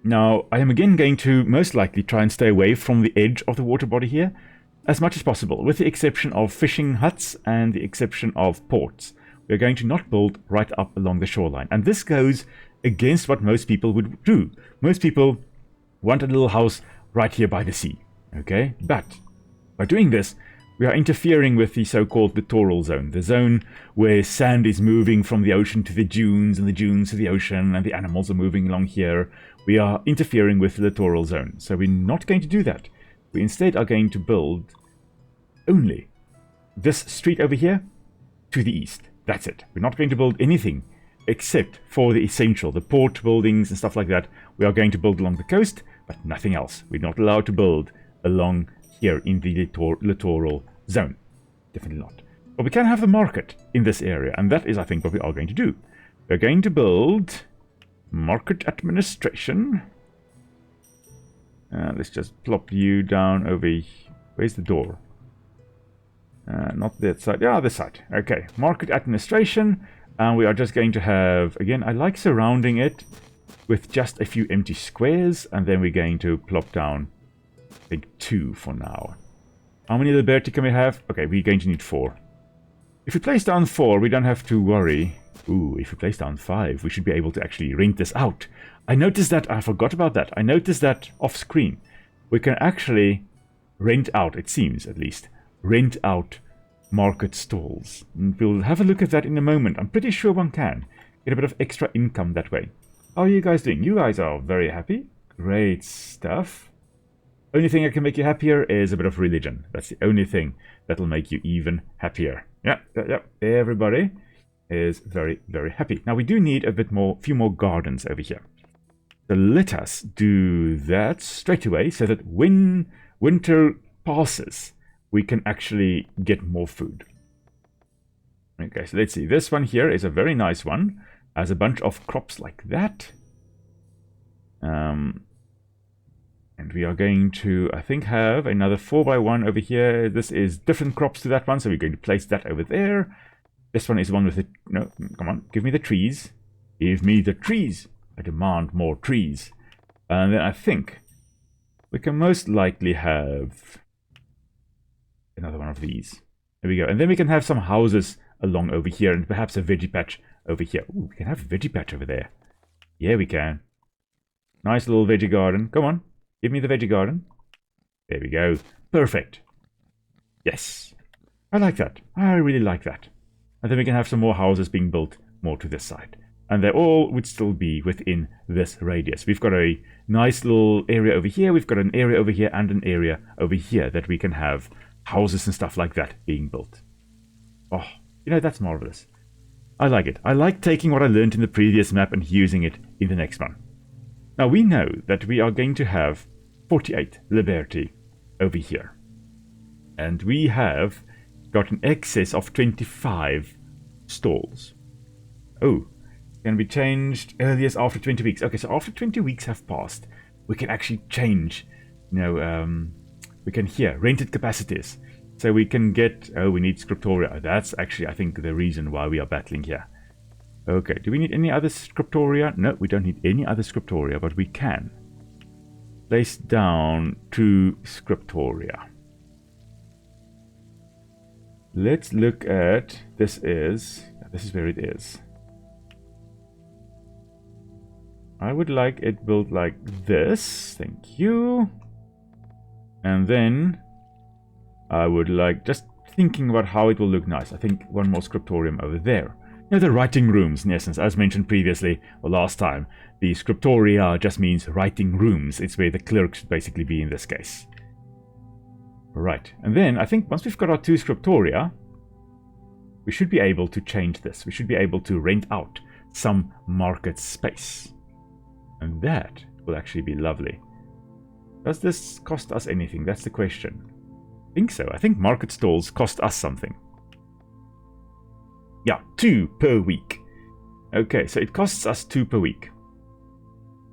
Now, I am again going to most likely try and stay away from the edge of the water body here as much as possible, with the exception of fishing huts and the exception of ports. We're going to not build right up along the shoreline. And this goes against what most people would do. Most people want a little house right here by the sea. Okay? But by doing this, we are interfering with the so-called littoral zone, the zone where sand is moving from the ocean to the dunes, and the dunes to the ocean, and the animals are moving along here. We are interfering with the littoral zone. So we're not going to do that. We instead are going to build only this street over here to the east. That's it. We're not going to build anything except for the essential, the port buildings and stuff like that. We are going to build along the coast, but nothing else. We're not allowed to build along here in the littoral zone. Definitely not. But we can have the market in this area, and that is, I think, what we are going to do. We're going to build market administration. Let's just plop you down over here. Where's the door? Not that side. Yeah, this side. Okay, market administration. And we are just going to have, again, I like surrounding it with just a few empty squares. And then we're going to plop down, I think, 2 for now. How many liberty can we have? Okay, we're going to need 4. If we place down 4, we don't have to worry. Ooh, if we place down 5, we should be able to actually rent this out. I noticed that, I forgot about that. I noticed that off screen. We can actually rent out, it seems at least, rent out market stalls. And we'll have a look at that in a moment. I'm pretty sure one can get a bit of extra income that way. How are you guys doing? You guys are very happy. Great stuff. Only thing that can make you happier is a bit of religion. That's the only thing that'll make you even happier. Yeah. Everybody is very, very happy. Now we do need a bit more, few more gardens over here. So let us do that straight away so that when winter passes, we can actually get more food. Okay, so let's see. This one here is a very nice one. Has a bunch of crops like that. And we are going to, I think, have another 4x1 over here. This is different crops to that one, so we're going to place that over there. This one is one with the... No, come on, give me the trees. Give me the trees. I demand more trees. And then I think we can most likely have another one of these. There we go. And then we can have some houses along over here and perhaps a veggie patch over here. Ooh, we can have a veggie patch over there. Yeah, we can. Nice little veggie garden. Come on. Give me the veggie garden. There we go. Perfect. Yes. I like that. I really like that. And then we can have some more houses being built more to this side. And they all would still be within this radius. We've got a nice little area over here. We've got an area over here and an area over here that we can have houses and stuff like that being built. Oh, you know, that's marvelous. I like it. I like taking what I learned in the previous map and using it in the next one. Now we know that we are going to have 48 liberty over here. And we have got an excess of 25 stalls. Oh, can be changed earliest after 20 weeks. Okay, so after 20 weeks have passed, we can actually change, you know, we can here, rented capacities. So we can get, oh, we need scriptoria. That's actually, I think, the reason why we are battling here. Okay, do we need any other scriptoria? No, we don't need any other scriptoria, but we can place down 2 scriptoria. Let's look at, this is where it is. I would like it built like this. Thank you. And then I would like, just thinking about how it will look nice. I think one more scriptorium over there. You know, the writing rooms, in essence, as mentioned previously, or last time, the scriptoria just means writing rooms. It's where the clerk should basically be in this case. Right. And then I think once we've got our 2 scriptoria, we should be able to change this. We should be able to rent out some market space. And that will actually be lovely. Does this cost us anything? That's the question. I think so. I think market stalls cost us something. Yeah, 2 per week. Okay, so it costs us 2 per week.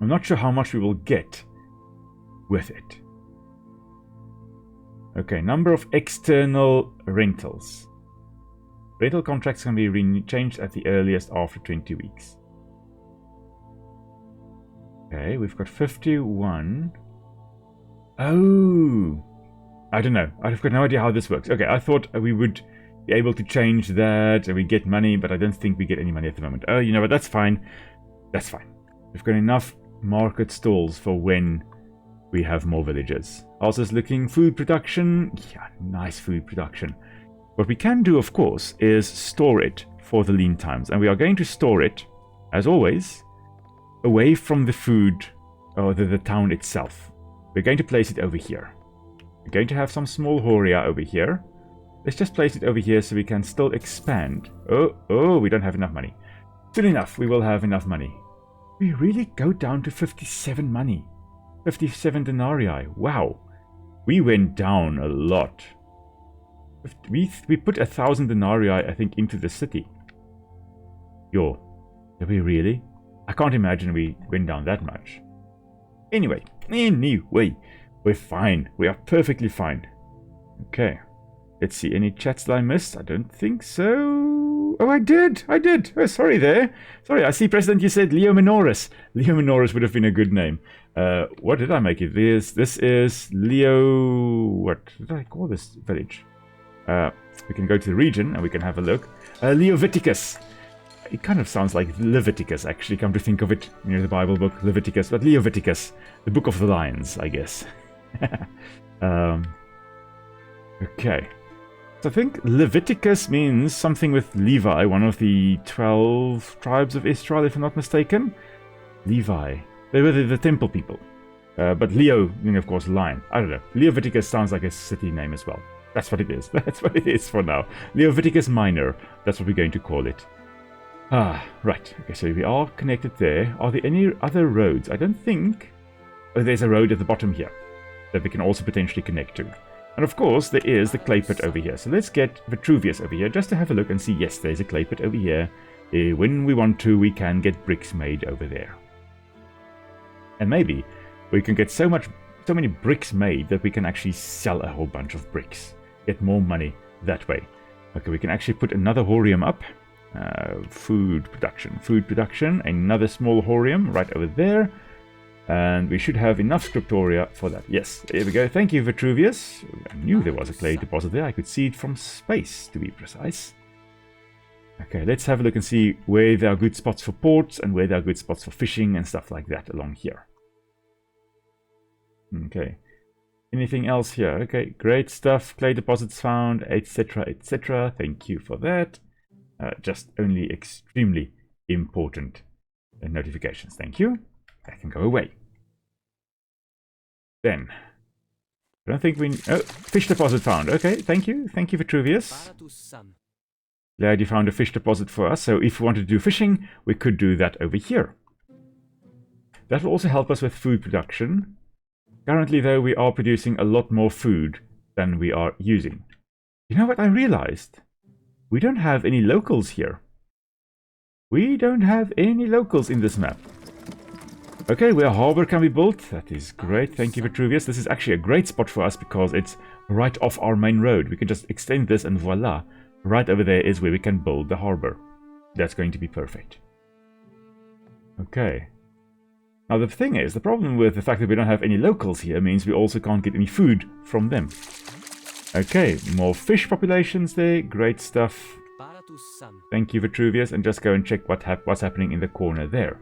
I'm not sure how much we will get with it. Okay, number of external rentals. Rental contracts can be changed at the earliest after 20 weeks. Okay, we've got 51. Oh, I don't know. I've got no idea how this works. Okay, I thought we would be able to change that and we get money, but I don't think we get any money at the moment. Oh, you know what? That's fine. That's fine. We've got enough market stalls for when we have more villagers. Also looking food production. Yeah, nice food production. What we can do, of course, is store it for the lean times. And we are going to store it, as always, away from the food or the town itself. We're going to place it over here. We're going to have some small Horia over here. Let's just place it over here so we can still expand. Oh, we don't have enough money. Soon enough, we will have enough money. We really go down to 57 money. 57 denarii. Wow. We went down a lot. We put 1,000 denarii, I think, into the city. Yo, did we really? I can't imagine we went down that much. Anyway, we're fine. We are perfectly fine. Okay. Let's see, any chats that I missed? I don't think so. Oh, I did. Oh, sorry there. Sorry, I see, President, you said Leo Minoris. Leo Minoris would have been a good name. What did I make it? This is Leo... What did I call this village? We can go to the region and we can have a look. Leoviticus. It kind of sounds like Leviticus, actually, come to think of it. You know, the Bible book, Leviticus. But Leoviticus, the book of the lions, I guess. Okay. So I think Leviticus means something with Levi, one of the 12 tribes of Israel, if I'm not mistaken. Levi. They were the temple people. But Leo, you know, of course, lion. I don't know. Leoviticus sounds like a city name as well. That's what it is. That's what it is for now. Leoviticus Minor. That's what we're going to call it. Ah, right. Okay, so we are connected there. Are there any other roads? I don't think... Oh, there's a road at the bottom here that we can also potentially connect to. And of course, there is the clay pit over here. So let's get Vitruvius over here just to have a look and see, yes, there's a clay pit over here. When we want to, we can get bricks made over there. And maybe we can get so many bricks made that we can actually sell a whole bunch of bricks. Get more money that way. Okay, we can actually put another Horium up. Food production, another small Horium right over there. And we should have enough Scriptoria for that. Yes, there we go. Thank you, Vitruvius. I knew there was a clay deposit there. I could see it from space, to be precise. Okay, let's have a look and see where there are good spots for ports and where there are good spots for fishing and stuff like that along here. Okay. Anything else here? Okay, great stuff. Clay deposits found, etc., etc. Thank you for that. Just only extremely important notifications. Thank you. That can go away. Then, I don't think we... Oh, fish deposit found. Okay, thank you. Thank you, Vitruvius. Glad you found a fish deposit for us. So if we wanted to do fishing, we could do that over here. That will also help us with food production. Currently, though, we are producing a lot more food than we are using. You know what I realized? We don't have any locals here. We don't have any locals in this map. Okay, where a harbor can be built. That is great. Thank you, Vitruvius. This is actually a great spot for us because it's right off our main road. We can just extend this and voila. Right over there is where we can build the harbor. That's going to be perfect. Okay. Now the thing is, the problem with the fact that we don't have any locals here means we also can't get any food from them. Okay, more fish populations there. Great stuff. Thank you, Vitruvius. And just go and check what's happening in the corner there.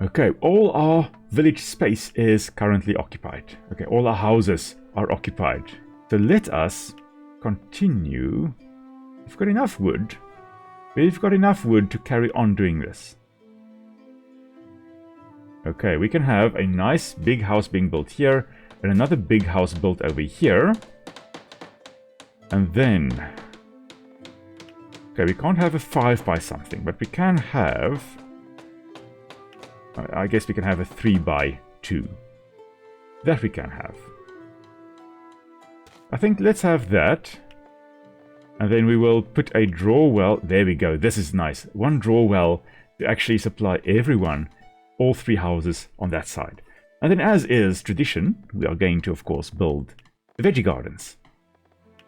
Okay, all our village space is currently occupied. Okay, all our houses are occupied. So let us continue. We've got enough wood. We've got enough wood to carry on doing this. Okay, we can have a nice big house being built here, and another big house built over here. And then... Okay, we can't have a 5 by something, but we can have... I guess we can have a 3 by 2. That we can have. I think let's have that. And then we will put a draw well. There we go. This is nice. One draw well to actually supply everyone, all 3 houses on that side. And then as is tradition, we are going to, of course, build the veggie gardens.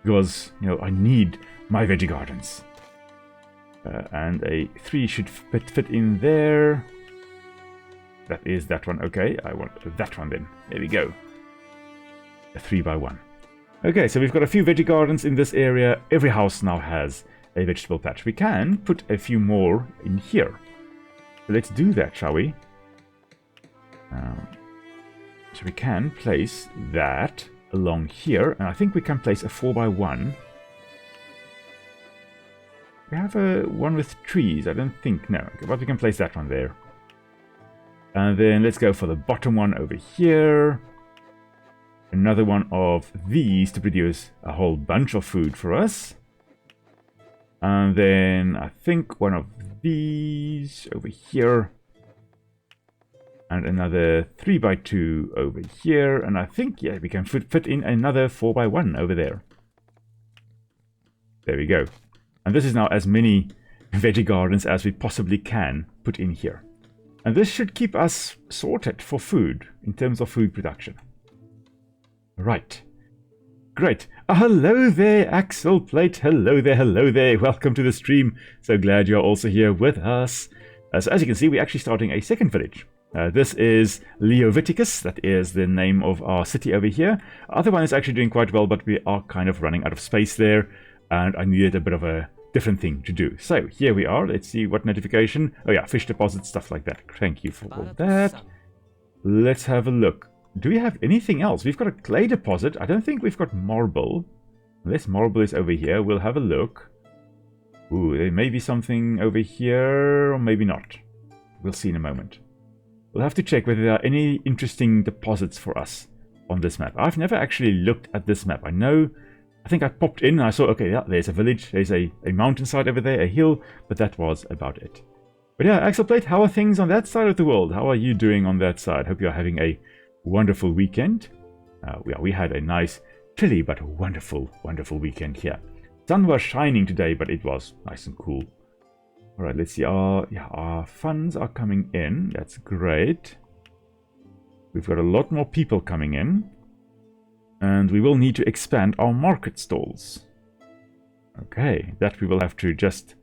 Because, you know, I need my veggie gardens. And a 3 should fit in there. That is that one. Okay, I want that one then. There we go. A 3x1. Okay, so we've got a few veggie gardens in this area. Every house now has a vegetable patch. We can put a few more in here. So let's do that, shall we? So we can place that along here. And I think we can place a 4x1. We have a one with trees. I don't think. No. Okay, but we can place that one there. And then let's go for the bottom one over here. Another one of these to produce a whole bunch of food for us. And then I think one of these over here. And another 3x2 over here. And I think, yeah, we can fit in another 4x1 over there. There we go. And this is now as many veggie gardens as we possibly can put in here. And this should keep us sorted for food, in terms of food production. Right. Great. Hello there, Axel Plate. Hello there, hello there. Welcome to the stream. So glad you're also here with us. So as you can see, we're actually starting a second village. This is Leoviticus. That is the name of our city over here. Other one is actually doing quite well, but we are kind of running out of space there. And I needed a bit of a different thing to do. So here we are. Let's see what notification. Oh yeah, fish deposit, stuff like that. Thank you for all that. Let's have a look. Do we have anything else? We've got a clay deposit. I don't think we've got marble. Unless marble is over here. We'll have a look. Ooh, there may be something over here, or maybe not. We'll see in a moment. We'll have to check whether there are any interesting deposits for us on this map. I've never actually looked at this map. I think I popped in and I saw, okay, yeah, there's a village, there's a mountainside over there, a hill, but that was about it. But yeah, Axel Plate, how are things on that side of the world? How are you doing on that side? Hope you're having a wonderful weekend. We had a nice, chilly, but wonderful, wonderful weekend here. Sun was shining today, but it was nice and cool. All right, let's see. Our funds are coming in. That's great. We've got a lot more people coming in. And we will need to expand our market stalls. Okay, that we will have to just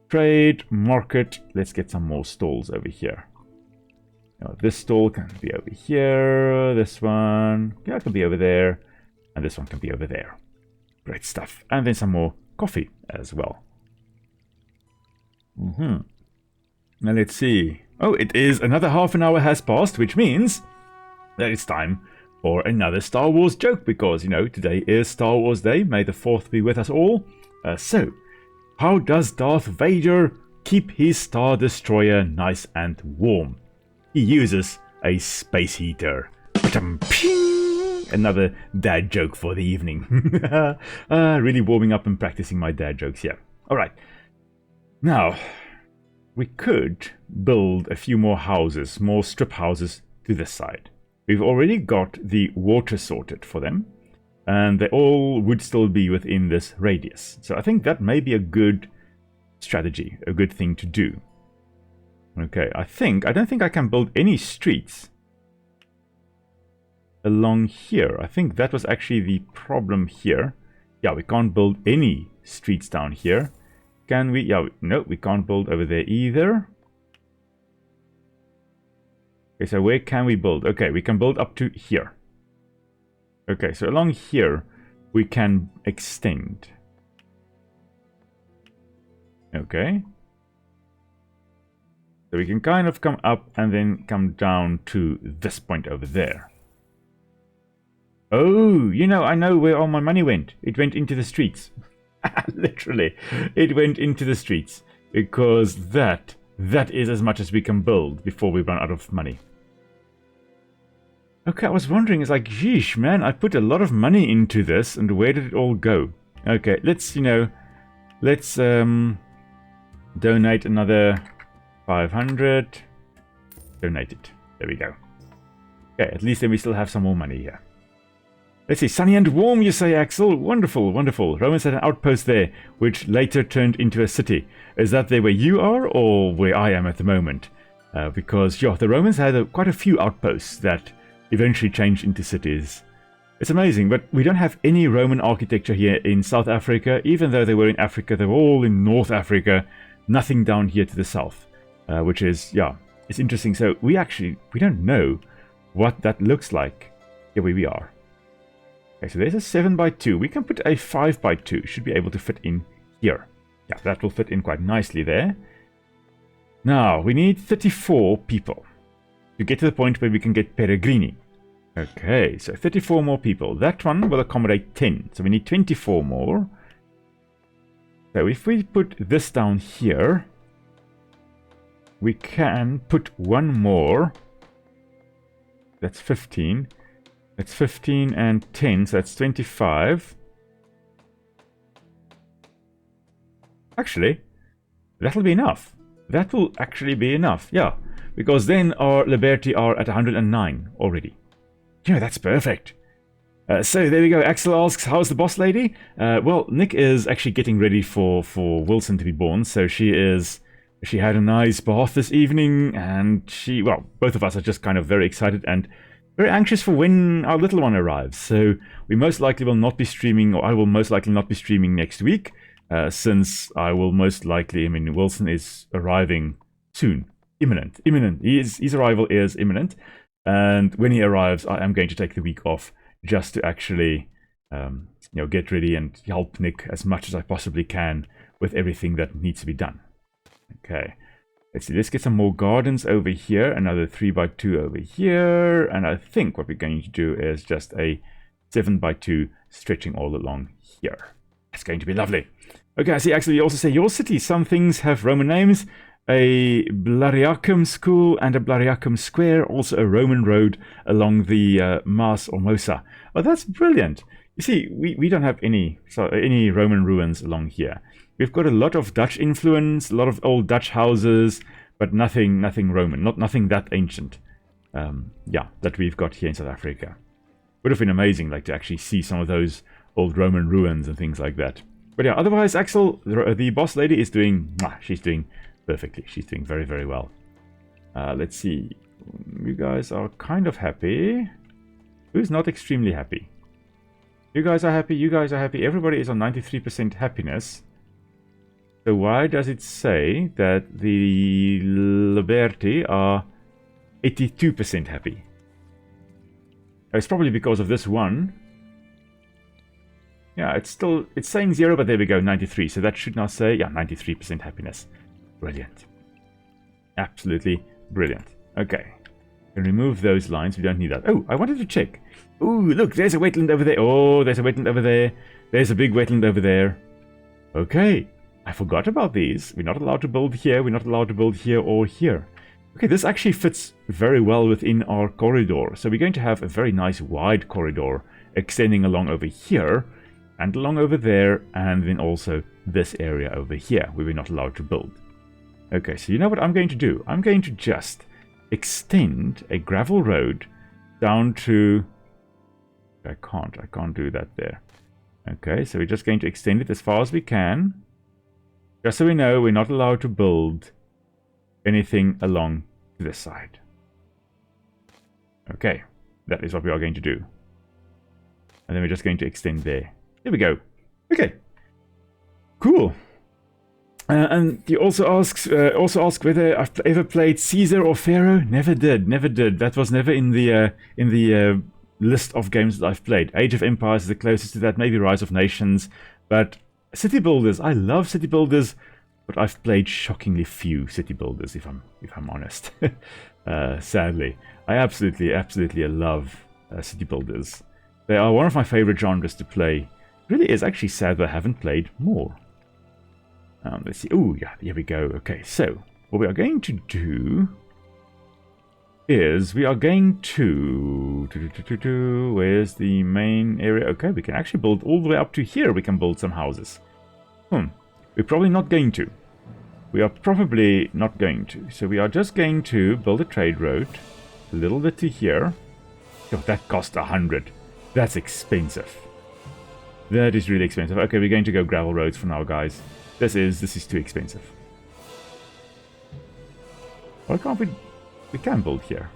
trade, market. Let's get some more stalls over here. Now, this stall can be over here. This one, yeah, it can be over there. And this one can be over there. Great stuff. And then some more coffee as well. Now let's see. Oh, it is another half an hour has passed, which means that it's time for another Star Wars joke, because, you know, today is Star Wars Day. May the 4th be with us all. So, how does Darth Vader keep his Star Destroyer nice and warm? He uses a space heater. Another dad joke for the evening. Really warming up and practicing my dad jokes here. Alright. Now, we could build a few more houses, more strip houses to this side. We've already got the water sorted for them, and they all would still be within this radius. So I think that may be a good strategy, a good thing to do. Okay, I don't think I can build any streets along here. I think that was actually the problem here. Yeah, we can't build any streets down here. Can we? Yeah, no, we can't build over there either. Okay, so where can we build? Okay, we can build up to here. Okay, so along here, we can extend. Okay. So we can kind of come up and then come down to this point over there. Oh, you know, I know where all my money went. It went into the streets. Literally, it went into the streets. Because that is as much as we can build before we run out of money. Okay, I was wondering, it's like, geesh, man, I put a lot of money into this, and where did it all go? Okay, let's donate another 500. Donate it. There we go. Okay, at least then we still have some more money here. Let's see, sunny and warm, you say, Axel. Wonderful, wonderful. Romans had an outpost there, which later turned into a city. Is that there where you are, or where I am at the moment? Because, yeah, the Romans had quite a few outposts that eventually changed into cities. It's amazing, but we don't have any Roman architecture here in South Africa. Even though they were in Africa, they were all in North Africa. nothing down here to the south, which is, yeah, it's interesting. So we don't know what that looks like. Here we are. Okay, so there's a 7x2. We can put a 5x2. Should be able to fit in here. Yeah, that will fit in quite nicely there. Now, we need 34 people to get to the point where we can get Peregrini. Okay, so 34 more people. That one will accommodate 10. So we need 24 more. So if we put this down here, we can put one more. That's 15. That's 15 and 10, so that's 25. Actually, that'll be enough. That will actually be enough, yeah. Because then our Liberty are at 109 already. Yeah, that's perfect. So there we go. Axel asks, how's the boss lady? Well, Nick is actually getting ready for Wilson to be born. So she had a nice bath this evening, and well, both of us are just kind of very excited and very anxious for when our little one arrives. So we most likely will not be streaming, or I will most likely not be streaming next week, since I will most likely, Wilson is arriving soon. Imminent. His arrival is imminent. And when he arrives, I am going to take the week off just to actually, get ready and help Nick as much as I possibly can with everything that needs to be done. Okay. Let's see, let's get some more gardens over here, another 3x2 over here, and I think what we're going to do is just a 7x2 stretching all along here. That's going to be lovely. Okay, I see, actually, you also say your city, some things have Roman names, a Blariacum school and a Blariacum square, also a Roman road along the Mas Ormosa. Oh, that's brilliant. You see, we don't have any Roman ruins along here. We've got a lot of Dutch influence, a lot of old Dutch houses, but nothing Roman, nothing that ancient. That we've got here in South Africa. Would have been amazing, like to actually see some of those old Roman ruins and things like that. But yeah, otherwise, Axel, the boss lady is doing, she's doing perfectly. She's doing very, very well. Let's see. You guys are kind of happy. Who's not extremely happy? You guys are happy. You guys are happy. Everybody is on 93% happiness. So why does it say that the Liberty are 82% happy? It's probably because of this one. Yeah, it's saying 0, but there we go, 93. So that should now say, 93% happiness. Brilliant. Absolutely brilliant. Okay. And remove those lines. We don't need that. Oh, I wanted to check. Oh, look, there's a wetland over there. Oh, there's a wetland over there. There's a big wetland over there. Okay. I forgot about these. We're not allowed to build here. We're not allowed to build here or here. Okay, this actually fits very well within our corridor. So we're going to have a very nice wide corridor extending along over here and along over there, and then also this area over here where we're not allowed to build. Okay, so you know what I'm going to do? I'm going to just extend a gravel road down to... I can't do that there. Okay, so we're just going to extend it as far as we can. Just so we know, we're not allowed to build anything along this side. Okay, that is what we are going to do. And then we're just going to extend there. There we go. Okay, cool. And you also ask whether I've ever played Caesar or Pharaoh. Never did. That was never in the list of games that I've played. Age of Empires is the closest to that. Maybe Rise of Nations, but City Builders, I love City Builders, but I've played shockingly few City Builders, if I'm honest. Sadly, I absolutely love City Builders. They are one of my favorite genres to play. It really is actually sad that I haven't played more. Let's see. Oh yeah, here we go. Okay, so what we are going to do is we are going to where's the main area? Okay, we can actually build all the way up to here. We can build some houses. We're probably not going to. We are probably not going to. So we are just going to build a trade road a little bit to here. Oh, that cost 100. That's expensive. That is really expensive. Okay, we're going to go gravel roads for now, guys. This is too expensive. Why can't we... We can build here.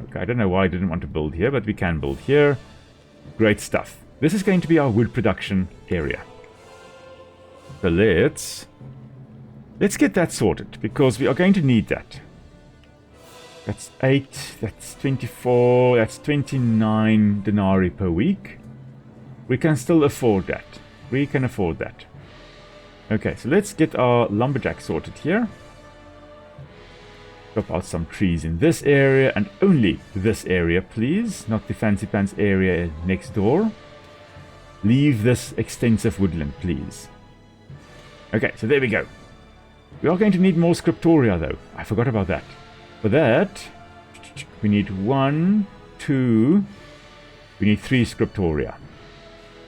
Okay, I don't know why I didn't want to build here, but we can build here. Great stuff. This is going to be our wood production area. So let's Let's get that sorted, because we are going to need that. That's 8, that's 24, that's 29 denarii per week. We can still afford that. We can afford that. Okay, so let's get our lumberjack sorted here. Chop out some trees in this area, and only this area, please. Not the fancy pants area next door. Leave this extensive woodland, please. Okay, so there we go. We are going to need more scriptoria, though. I forgot about that. For that, we need 1, 2... We need 3 scriptoria.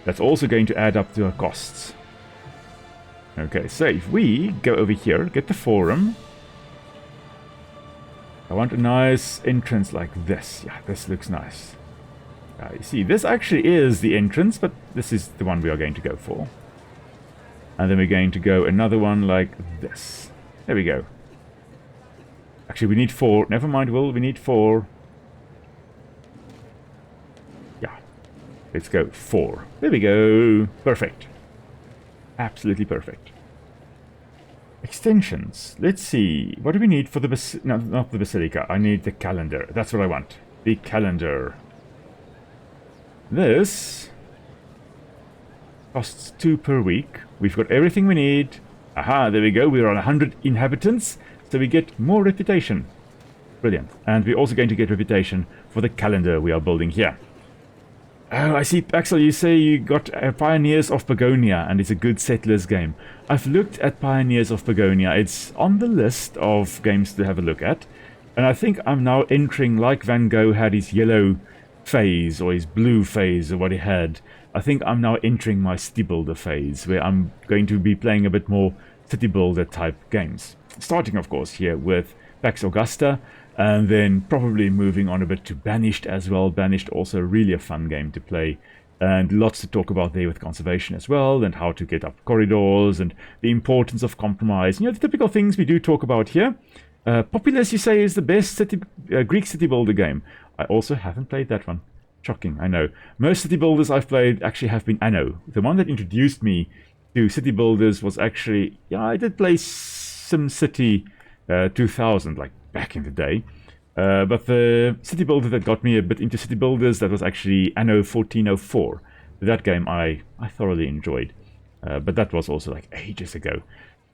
That's also going to add up to our costs. Okay, so if we go over here, get the forum. I want a nice entrance like this. Yeah, this looks nice. You see, this actually is the entrance, but this is the one we are going to go for. And then we're going to go another one like this. There we go. Actually, we need 4. Never mind, Will, we need 4. Yeah. Let's go 4. There we go. Perfect. Absolutely perfect. Extensions. Let's see. What do we need for the... No, not the Basilica. I need the calendar. That's what I want. The calendar. This costs 2 per week. We've got everything we need. Aha, there we go. We're on 100 inhabitants. So we get more reputation. Brilliant. And we're also going to get reputation for the calendar we are building here. Oh, I see, Axel, you say you got Pioneers of Pagonia, and it's a good settlers game. I've looked at Pioneers of Pagonia. It's on the list of games to have a look at. And I think I'm now entering, like Van Gogh had his yellow phase, or his blue phase, or what he had. I think I'm now entering my city builder phase, where I'm going to be playing a bit more city builder type games. Starting, of course, here with Pax Augusta, and then probably moving on a bit to Banished as well. Banished, also really a fun game to play, and lots to talk about there with conservation as well, and how to get up corridors, and the importance of compromise. You know, the typical things we do talk about here. Populous, you say, is the best Greek city builder game. I also haven't played that one. Shocking, I know. Most city builders I've played actually have been Anno. The one that introduced me to city builders was actually... Yeah, I did play SimCity 2000, like back in the day. But the city builder that got me a bit into city builders, that was actually Anno 1404. That game I thoroughly enjoyed. But that was also like ages ago.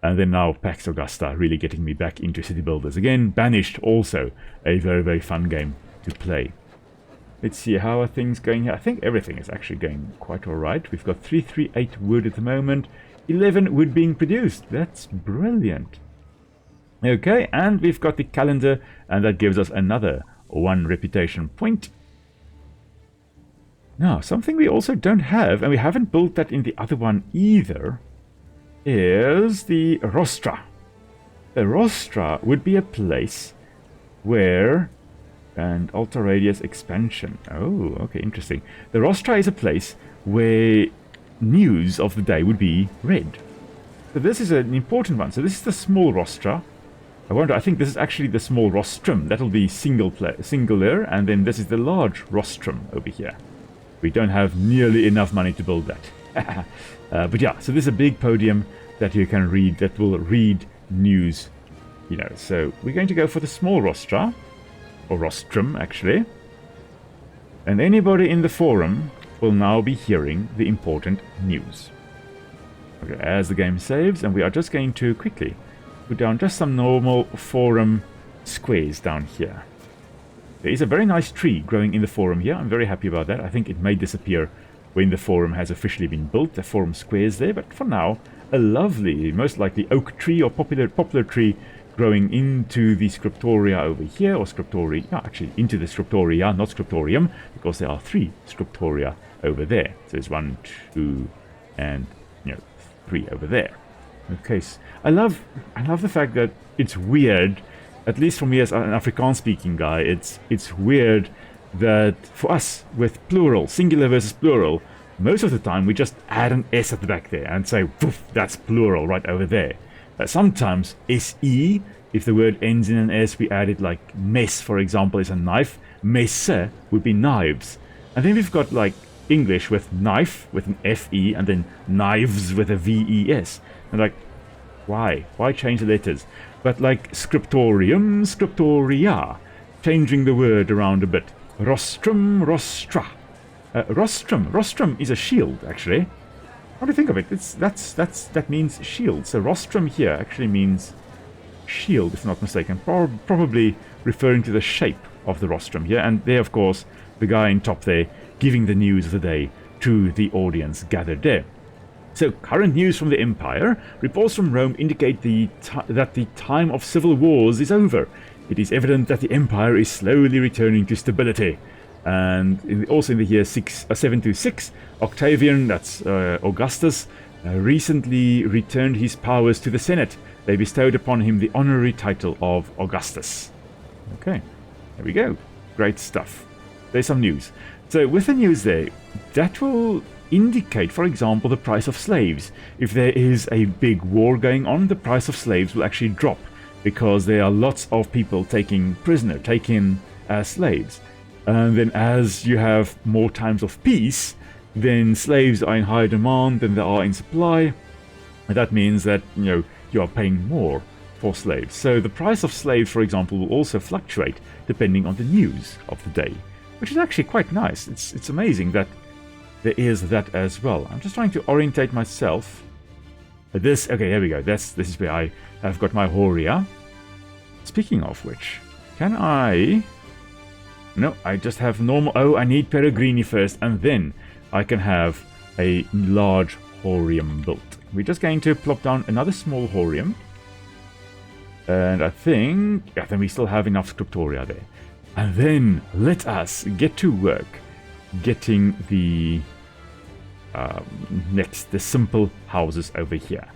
And then now Pax Augusta really getting me back into city builders again. Banished, also a very, very fun game to play. Let's see, how are things going here? I think everything is actually going quite alright. We've got 338 wood at the moment. 11 wood being produced. That's brilliant. Okay, and we've got the calendar, and that gives us another 1 reputation point. Now, something we also don't have, and we haven't built that in the other one either, is the rostra. The rostra would be a place where... And alter radius expansion. Oh, okay, interesting. The rostra is a place where news of the day would be read. So this is an important one. So this is the small rostra. I think this is actually the small rostrum. That'll be singular, and then this is the large rostrum over here. We don't have nearly enough money to build that. But yeah, so there's a big podium that you can read, that will read news. You know, so we're going to go for the small rostra. Or rostrum, actually. And anybody in the forum will now be hearing the important news. Okay, as the game saves, and we are just going to quickly put down just some normal forum squares down here. There is a very nice tree growing in the forum here. I'm very happy about that. I think it may disappear when the forum has officially been built. The forum squares there, but for now, a lovely, most likely oak tree or poplar tree growing into the scriptoria over here, or scriptoria, actually into the scriptoria, not scriptorium, because there are 3 scriptoria over there. So there's 1, 2, and 3 over there. Okay, so I love the fact that it's weird, at least for me as an Afrikaans-speaking guy, it's weird that for us, with plural, singular versus plural, most of the time we just add an S at the back there and say, woof, that's plural right over there. Sometimes SE, if the word ends in an S, we add it, like mess, for example, is a knife. Messe would be knives. And then we've got like English with knife with an FE, and then knives with a VES. And like, Why? Why change the letters? But like scriptorium, scriptoria, changing the word around a bit. Rostrum, rostra. Rostrum is a shield, actually. What do you think of it? That means shield. So rostrum here actually means shield, if not mistaken. Probably referring to the shape of the rostrum here. And there, of course, the guy in top there giving the news of the day to the audience gathered there. So, current news from the Empire. Reports from Rome indicate that the time of civil wars is over. It is evident that the Empire is slowly returning to stability. And also in the year 726, Octavian, that's Augustus, recently returned his powers to the Senate. They bestowed upon him the honorary title of Augustus. Okay, there we go. Great stuff. There's some news. So with the news there, that will indicate, for example, the price of slaves. If there is a big war going on, the price of slaves will actually drop because there are lots of people taken as slaves. And then as you have more times of peace, then slaves are in higher demand than there are in supply. And that means that, you are paying more for slaves. So the price of slaves, for example, will also fluctuate depending on the news of the day, which is actually quite nice. It's amazing that there is that as well. I'm just trying to orientate myself. Okay, here we go. This is where I have got my Horia. Speaking of which, can I... No, I just have normal... Oh, I need Peregrini first, and then I can have a large Horium built. We're just going to plop down another small Horium. And I think... Yeah, then we still have enough Scriptoria there. And then let us get to work getting the... the simple houses over here.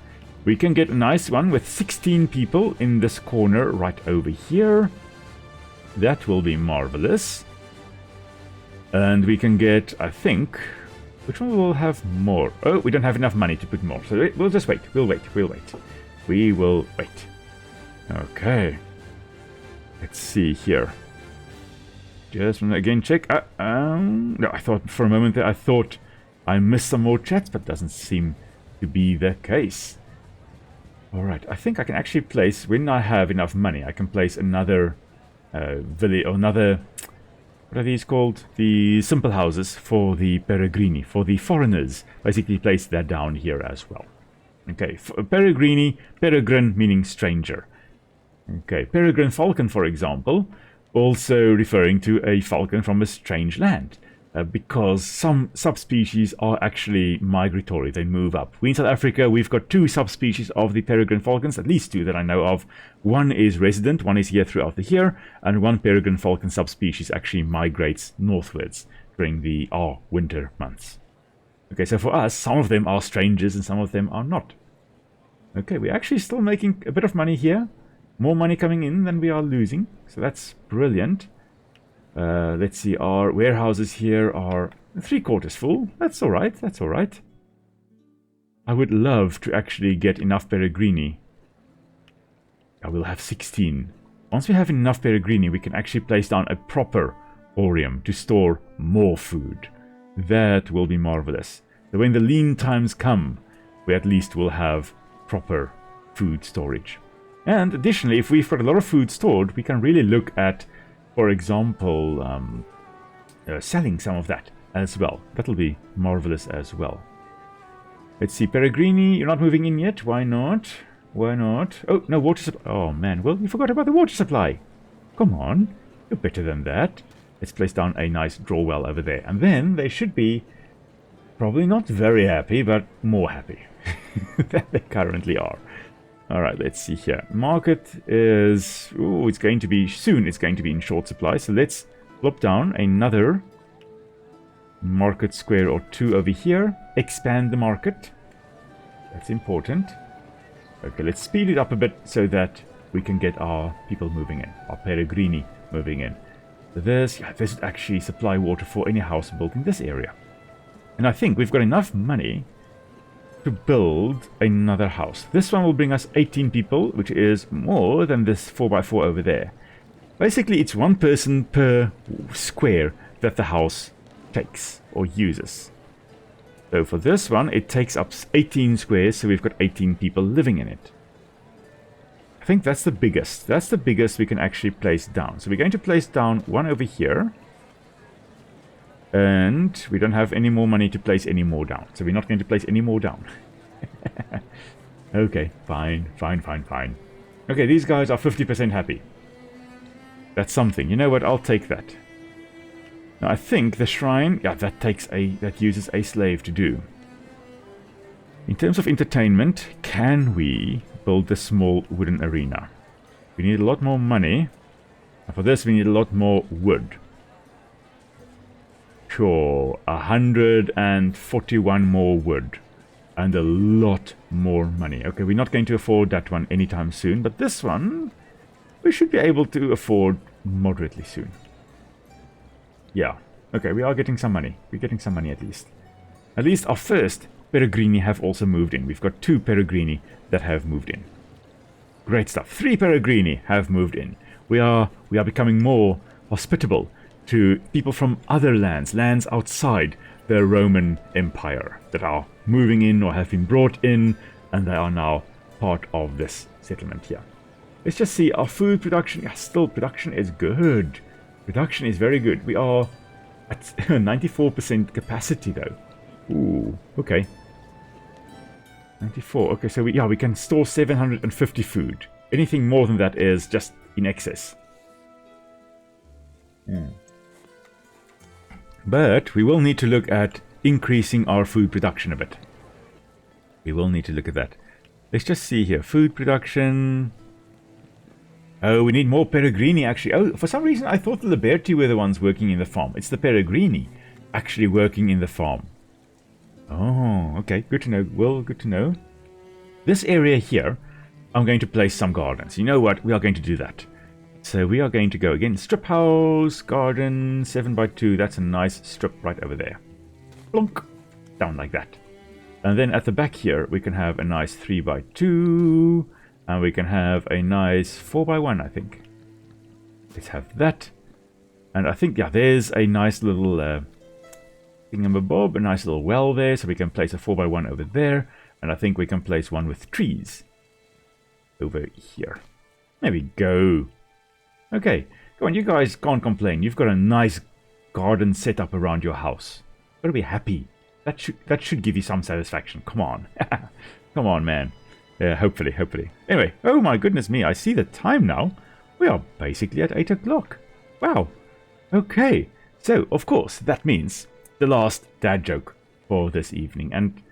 We can get a nice one with 16 people in this corner right over here. That will be marvelous. And we can get, I think, which one will have more? Oh, we don't have enough money to put more. So we'll just wait. We will wait. Okay. Let's see here. Just again check. No, I thought for a moment there, I thought I missed some more chats, but doesn't seem to be the case. Alright, I think I can actually place, when I have enough money, I can place another village, or another, what are these called? The simple houses for the Peregrini, for the foreigners. Basically place that down here as well. Okay, Peregrini, peregrine meaning stranger. Okay, peregrine falcon, for example, also referring to a falcon from a strange land. Because some subspecies are actually migratory, they move up. We in South Africa, we've got 2 subspecies of the peregrine falcons, at least 2 that I know of. One is resident, one is here throughout the year, and one peregrine falcon subspecies actually migrates northwards during our winter months. Okay, so for us, some of them are strangers and some of them are not. Okay, we're actually still making a bit of money here. More money coming in than we are losing, so that's brilliant. Let's see, our warehouses here are 3/4 full. That's alright, that's alright. I would love to actually get enough Peregrini. I will have 16. Once we have enough Peregrini, we can actually place down a proper Orium to store more food. That will be marvelous. So when the lean times come, we at least will have proper food storage. And additionally, if we've got a lot of food stored, we can really look at, for example, selling some of that as well. That'll be marvelous as well. Let's see, Peregrini, you're not moving in yet. Why not? Why not? Oh, no water supply. Oh, man. Well, you forgot about the water supply. Come on. You're better than that. Let's place down a nice draw well over there. And then they should be probably not very happy, but more happy than they currently are. Alright, let's see here. Market is... Ooh, it's going to be... Soon it's going to be in short supply. So let's plop down another market square or 2 over here. Expand the market. That's important. Okay, let's speed it up a bit so that we can get our people moving in. Our Peregrini moving in. So this would actually supply water for any house built in this area. And I think we've got enough money to build another house. This one will bring us 18 people, which is more than this 4x4 over there. Basically, it's 1 person per square that the house takes or uses. So for this one, it takes up 18 squares, so we've got 18 people living in it. think that's the biggest. That's the biggest we can actually place down. So we're going to place down one over here. And we don't have any more money to place any more down. So we're not going to place any more down. Okay, fine. Okay, these guys are 50% happy. That's something. You know what? I'll take that. Now, I think the shrine... Yeah, that uses a slave to do. In terms of entertainment, can we build this small wooden arena? We need a lot more money. And for this, we need a lot more wood. Sure, 141 more wood. And a lot more money. Okay, we're not going to afford that one anytime soon. But this one, we should be able to afford moderately soon. Yeah. Okay, we are getting some money. We're getting some money at least. At least our first Peregrini have also moved in. We've got 2 Peregrini that have moved in. Great stuff. 3 Peregrini have moved in. We are becoming more hospitable to people from other lands outside the Roman Empire that are moving in or have been brought in, and they are now part of this settlement here. Let's just see our food production. Yeah, still production is good. Production is very good. We are at 94% capacity though. Ooh, okay. 94. Okay, so we can store 750 food. Anything more than that is just in excess. But we will need to look at increasing our food production a bit. We will need to look at that. Let's just see here. Food production. Oh, we need more Peregrini actually. Oh, for some reason I thought the Liberty were the ones working in the farm. It's the Peregrini actually working in the farm. Oh, okay. Good to know. Well, good to know. This area here, I'm going to place some gardens. You know what? We are going to do that. So we are going to go again. Strip house, garden, 7x2. That's a nice strip right over there. Plonk. Down like that. And then at the back here, we can have a nice 3x2. And we can have a nice 4x1, I think. Let's have that. And I think, yeah, there's a nice little thingamabob, a nice little well there. So we can place a 4x1 over there. And I think we can place one with trees over here. There we go. Okay, go on, you guys can't complain. You've got a nice garden set up around your house. Gotta be happy. That should give you some satisfaction. Come on. Come on, man. Yeah, hopefully. Anyway, oh my goodness me, I see the time now. We are basically at 8 o'clock. Wow. Okay, so, of course, that means the last dad joke for this evening. And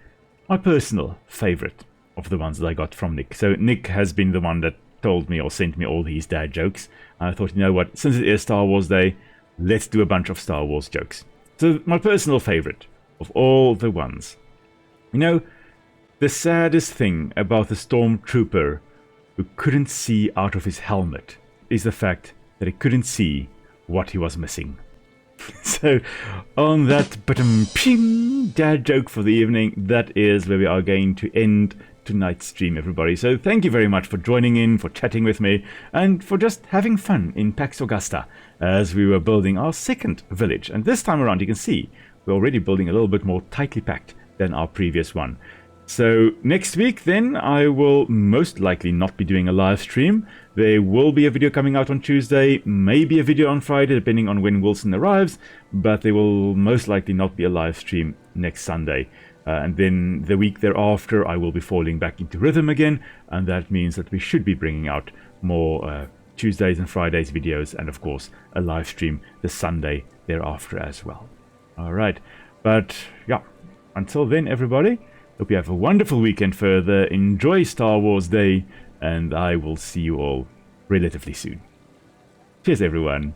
my personal favorite of the ones that I got from Nick. So Nick has been the one that told me or sent me all these dad jokes. And I thought, you know what, since it is Star Wars Day, let's do a bunch of Star Wars jokes. So my personal favorite of all the ones. You know, the saddest thing about the stormtrooper who couldn't see out of his helmet is the fact that he couldn't see what he was missing. So, on that ping dad joke for the evening, that is where we are going to end tonight's stream, everybody. So thank you very much for joining in, for chatting with me, and for just having fun in Pax Augusta as we were building our second village. And this time around, you can see we're already building a little bit more tightly packed than our previous one. So next week then I will most likely not be doing a live stream. There will be a video coming out on Tuesday, maybe a video on Friday depending on when Wilson arrives, but there will most likely not be a live stream next Sunday. And then the week thereafter I will be falling back into rhythm again, and that means that we should be bringing out more Tuesdays and Fridays videos, and of course a live stream the Sunday thereafter as well. Alright, but yeah, until then everybody, hope you have a wonderful weekend further, enjoy Star Wars Day, and I will see you all relatively soon. Cheers everyone.